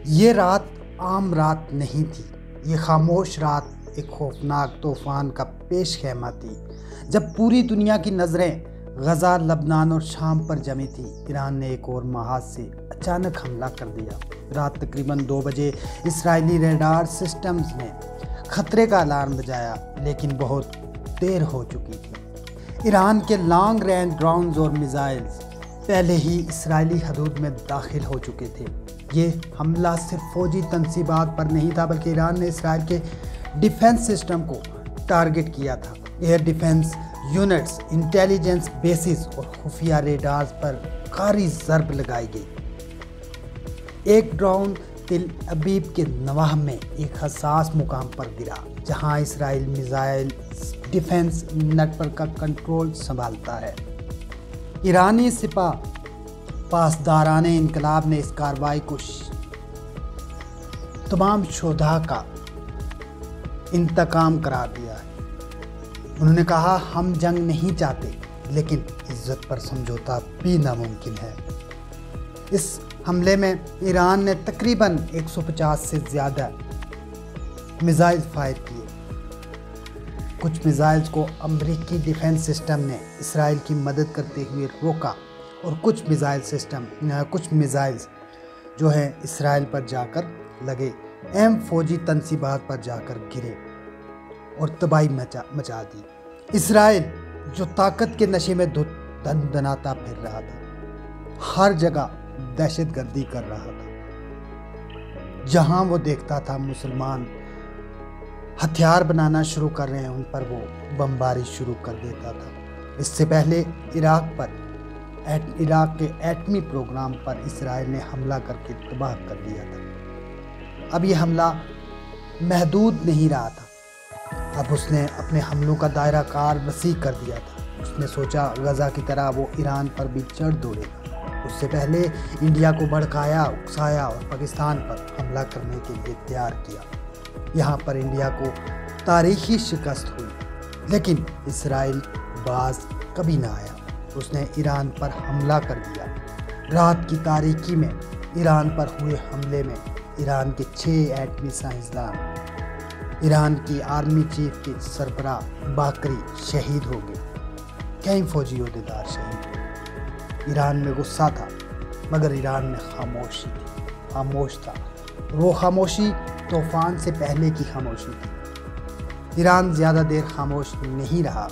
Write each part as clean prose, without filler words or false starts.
یہ رات عام رات نہیں تھی، یہ خاموش رات ایک خوفناک طوفان کا پیش خیمہ تھی۔ جب پوری دنیا کی نظریں غزہ، لبنان اور شام پر جمی تھی، ایران نے ایک اور محاذ سے اچانک حملہ کر دیا۔ رات تقریباً 2 بجے اسرائیلی ریڈار سسٹمز نے خطرے کا الارم بجایا، لیکن بہت دیر ہو چکی تھی۔ ایران کے لانگ رینج ڈرونز اور میزائلز پہلے ہی اسرائیلی حدود میں داخل ہو چکے تھے۔ یہ حملہ صرف فوجی تنصیبات پر نہیں تھا، بلکہ ایران نے اسرائیل کے ڈیفنس سسٹم کو ٹارگٹ کیا تھا۔ Air defence units, intelligence bases اور خفیہ ریڈارز پر کاری ضرب لگائی گئی۔ ایک ڈرون تل ابیب کے نواح میں ایک حساس مقام پر گرا، جہاں اسرائیل میزائل ڈیفنس نیٹ ورک کا کنٹرول سنبھالتا ہے۔ ایرانی سپاہ پاسداران انقلاب نے اس کارروائی کو تمام شہداء کا انتقام قرار دیا ہے۔ انہوں نے کہا، ہم جنگ نہیں چاہتے، لیکن عزت پر سمجھوتا بھی ناممکن ہے۔ اس حملے میں ایران نے تقریباً 150 سے زیادہ میزائل فائر کیے۔ کچھ میزائلز کو امریکی ڈیفنس سسٹم نے اسرائیل کی مدد کرتے ہوئے روکا، اور کچھ میزائلز جو ہیں اسرائیل پر جا کر لگے، اہم فوجی تنصیبات پر جا کر گرے اور تباہی مچا دی۔ اسرائیل جو طاقت کے نشے میں دھندناتا پھر رہا تھا، ہر جگہ دہشت گردی کر رہا تھا۔ جہاں وہ دیکھتا تھا مسلمان ہتھیار بنانا شروع کر رہے ہیں، ان پر وہ بمباری شروع کر دیتا تھا۔ اس سے پہلے عراق کے ایٹمی پروگرام پر اسرائیل نے حملہ کر کے تباہ کر دیا تھا۔ اب یہ حملہ محدود نہیں رہا تھا، اب اس نے اپنے حملوں کا دائرہ کار وسیع کر دیا تھا۔ اس نے سوچا غزہ کی طرح وہ ایران پر بھی چڑھ دوڑے گا۔ اس سے پہلے انڈیا کو بھڑکایا، اکسایا اور پاکستان پر حملہ کرنے کے لیے تیار کیا۔ یہاں پر انڈیا کو تاریخی شکست ہوئی، لیکن اسرائیل باز کبھی نہ آیا۔ اس نے ایران پر حملہ کر دیا۔ رات کی تاریکی میں ایران پر ہوئے حملے میں ایران کے 6 ایٹمی سائنسدان، ایران کی آرمی چیف کے سربراہ باقری شہید ہو گئے، کئی فوجی عہدیدار شہید ہوئے۔ ایران میں غصہ تھا، مگر ایران میں خاموش تھا۔ وہ خاموشی طوفان سے پہلے کی خاموشی تھی۔ ایران زیادہ دیر خاموش نہیں رہا۔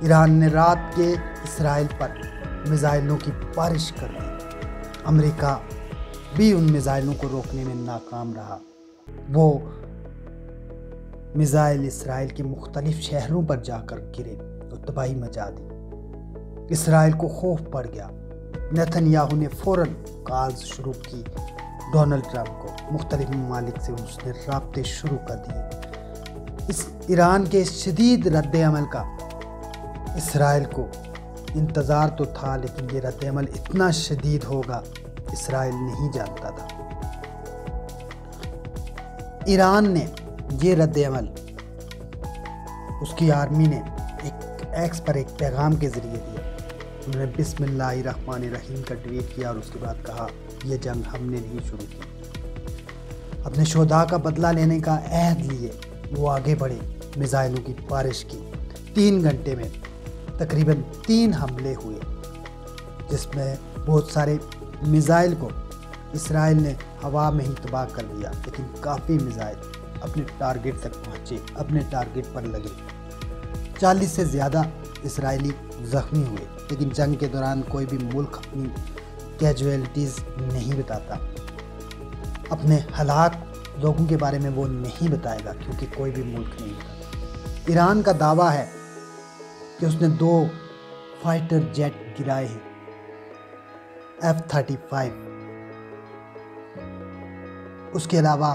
ایران نے رات کے اسرائیل پر میزائلوں کی بارش کر دی۔ امریکہ بھی ان میزائلوں کو روکنے میں ناکام رہا۔ وہ میزائل اسرائیل کے مختلف شہروں پر جا کر گرے اور تباہی مچا دی۔ اسرائیل کو خوف پڑ گیا۔ نیتن یاہو نے فوراً کالز شروع کی ڈونلڈ ٹرمپ کو۔ مختلف ممالک سے اس نے رابطے شروع کر دیے۔ اس ایران کے شدید رد عمل کا اسرائیل کو انتظار تو تھا، لیکن یہ رد عمل اتنا شدید ہوگا اسرائیل نہیں جانتا تھا۔ ایران نے یہ رد عمل اس کی آرمی نے ایکس پر ایک پیغام کے ذریعے دیا۔ انہوں نے بسم اللہ الرحمن الرحیم کا ٹویٹ کیا اور اس کے بعد کہا، یہ جنگ ہم نے نہیں شروع کی۔ اپنے شہداء کا بدلہ لینے کا عہد لیے وہ آگے بڑھے، میزائلوں کی بارش کی۔ 3 گھنٹے میں تقریباً 3 حملے ہوئے، جس میں بہت سارے میزائل کو اسرائیل نے ہوا میں ہی تباہ کر دیا، لیکن کافی میزائل اپنے ٹارگٹ تک پہنچے، اپنے ٹارگٹ پر لگے۔ 40 سے زیادہ اسرائیلی زخمی ہوئے، لیکن جنگ کے دوران کوئی بھی ملک اپنی کیجویلٹیز نہیں بتاتا۔ اپنے ہلاک لوگوں کے بارے میں وہ نہیں بتائے گا، کیونکہ کوئی بھی ملک نہیں بتاتا۔ ایران کا دعویٰ ہے کہ اس نے 2 فائٹر جیٹ گرائے ہیں، F-35۔ اس کے علاوہ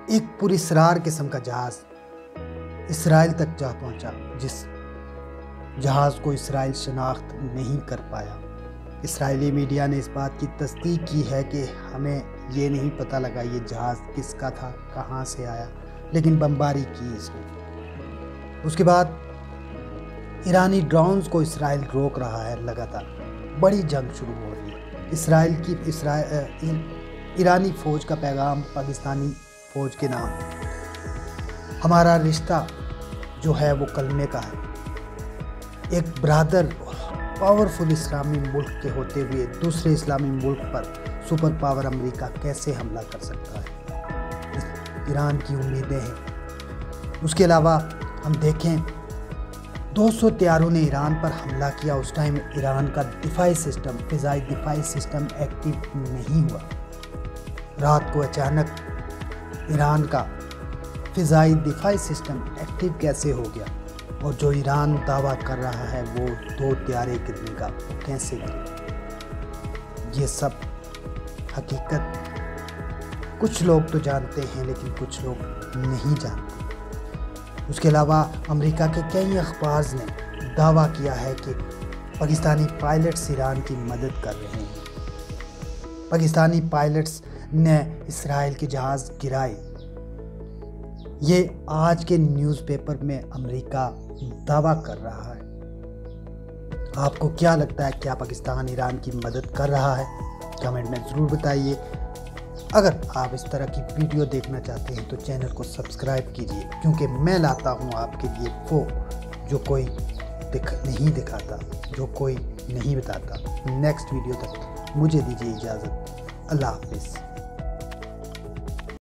ایک پراسرار قسم کا جہاز اسرائیل تک جا پہنچا، جس جہاز کو اسرائیل شناخت نہیں کر پایا۔ اسرائیلی میڈیا نے اس بات کی تصدیق کی ہے کہ ہمیں یہ نہیں پتہ لگا یہ جہاز کس کا تھا، کہاں سے آیا، لیکن بمباری کی اس نے۔ اس کے بعد ایرانی ڈرونز کو اسرائیل روک رہا ہے لگاتار۔ بڑی جنگ شروع ہو رہی ہے۔ ایرانی فوج کا پیغام پاکستانی فوج کے نام. ہمارا رشتہ جو ہے وہ کلمے کا ہے. ایک برادر پاورفل اسلامی ملک کے ہوتے ہوئے دوسرے اسلامی ملک پر سپر پاور امریکہ کیسے حملہ کر سکتا ہے؟ ایران کی امیدیں ہیں. اس کے علاوہ ہم دیکھیں 200 طیاروں نے ایران پر حملہ کیا. اس ٹائم ایران کا دفاعی سسٹم، فضائی دفاعی سسٹم ایکٹیو نہیں ہوا. رات کو اچانک ایران کا فضائی دفاعی سسٹم ایکٹیو کیسے ہو گیا؟ اور جو ایران دعویٰ کر رہا ہے وہ 2 طیارے گرنے کا، وہ کیسے گرے؟ یہ سب حقیقت کچھ لوگ تو جانتے ہیں لیکن کچھ لوگ نہیں جانتے. اس کے علاوہ امریکہ کے کئی اخبار نے دعویٰ کیا ہے کہ پاکستانی پائلٹس ایران کی مدد کر رہے ہیں. پاکستانی پائلٹس نے اسرائیل کے جہاز گرائے. یہ آج کے نیوز پیپر میں امریکہ دعویٰ کر رہا ہے. آپ کو کیا لگتا ہے؟ کیا پاکستان ایران کی مدد کر رہا ہے؟ کمنٹ میں ضرور بتائیے. اگر آپ اس طرح کی ویڈیو دیکھنا چاہتے ہیں تو چینل کو سبسکرائب کیجیے، کیونکہ میں لاتا ہوں آپ کے لیے وہ جو کوئی نہیں دکھاتا، جو کوئی نہیں بتاتا. نیکسٹ ویڈیو تک مجھے دیجیے اجازت. اللہ حافظ.